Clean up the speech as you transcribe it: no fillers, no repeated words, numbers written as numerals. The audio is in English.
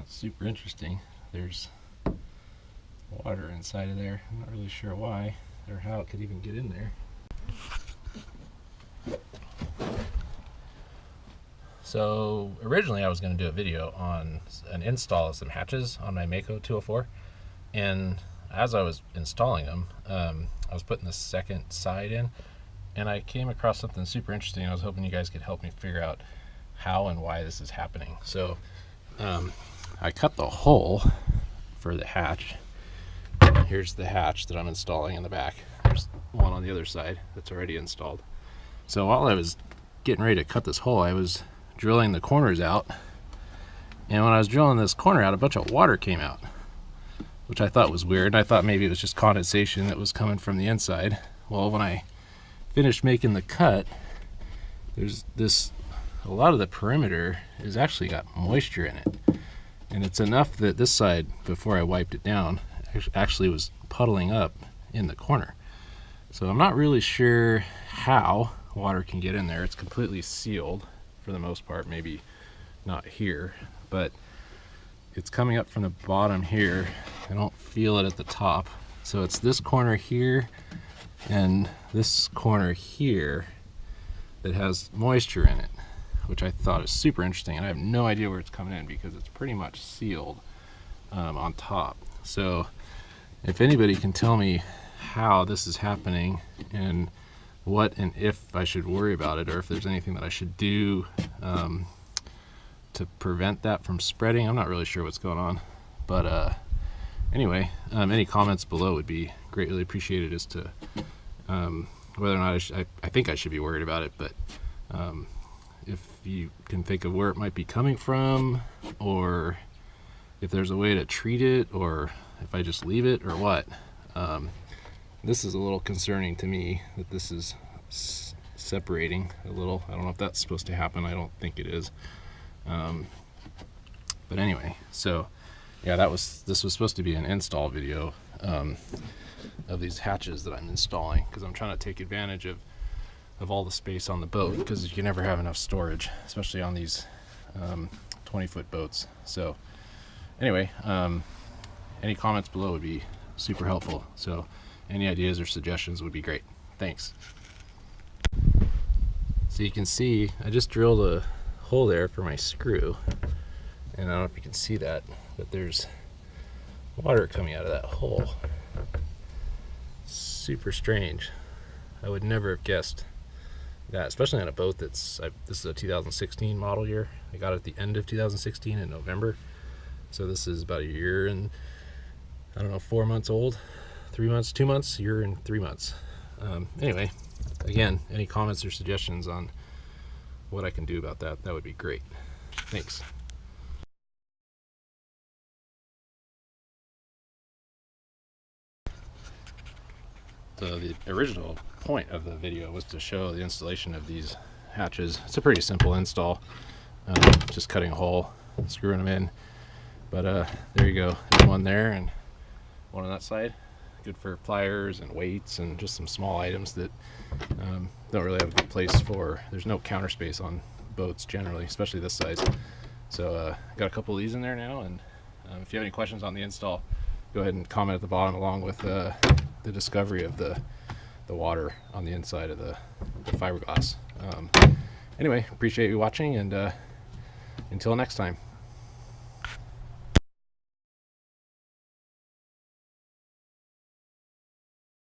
Super interesting. There's water inside of there. I'm not really sure why or how it could even get in there. So originally I was going to do a video on an install of some hatches on my Mako 204, and as I was installing them, I was putting the second side in, and I came across something super interesting. I was hoping you guys could help me figure out how and why this is happening. So I cut the hole for the hatch. Here's the hatch that I'm installing in the back. There's one on the other side that's already installed. So while I was getting ready to cut this hole, I was drilling the corners out, and when I was drilling this corner out, a bunch of water came out, which I thought was weird. I thought maybe it was just condensation that was coming from the inside. Well, when I finished making the cut, there's this, a lot of the perimeter is actually got moisture in it, and it's enough that this side, before I wiped it down, actually was puddling up in the corner. So I'm not really sure how water can get in there. It's completely sealed for the most part, maybe not here, but it's coming up from the bottom here. I don't feel it at the top. So it's this corner here and this corner here that has moisture in it, which I thought is super interesting, and I have no idea where it's coming in because it's pretty much sealed on top. So if anybody can tell me how this is happening and what and if I should worry about it, or if there's anything that I should do to prevent that from spreading. I'm not really sure what's going on, but anyway, any comments below would be greatly appreciated as to whether or not I think I should be worried about it, but if you can think of where it might be coming from, or if there's a way to treat it, or if I just leave it, or what. This is a little concerning to me, that this is separating a little. I don't know if that's supposed to happen. I don't think it is. But anyway, so yeah, this was supposed to be an install video of these hatches that I'm installing, because I'm trying to take advantage of all the space on the boat, because you can never have enough storage, especially on these 20-foot boats. So anyway, any comments below would be super helpful. So any ideas or suggestions would be great. Thanks. So you can see I just drilled a hole there for my screw, and I don't know if you can see that, but there's water coming out of that hole. Super strange. I would never have guessed that, especially on a boat that's, this is a 2016 model year. I got it at the end of 2016 in November. So this is about a year and, I don't know, 4 months old, 3 months, 2 months, year and 3 months. Anyway, again, any comments or suggestions on what I can do about that, that would be great. Thanks. So the original point of the video was to show the installation of these hatches. It's a pretty simple install, just cutting a hole, screwing them in. But there you go, there's one there and one on that side. Good for pliers and weights and just some small items that don't really have a good place for. There's no counter space on boats generally, especially this size. So got a couple of these in there now, and if you have any questions on the install, go ahead and comment at the bottom, along with the discovery of the water on the inside of the fiberglass. Anyway, appreciate you watching, and until next time.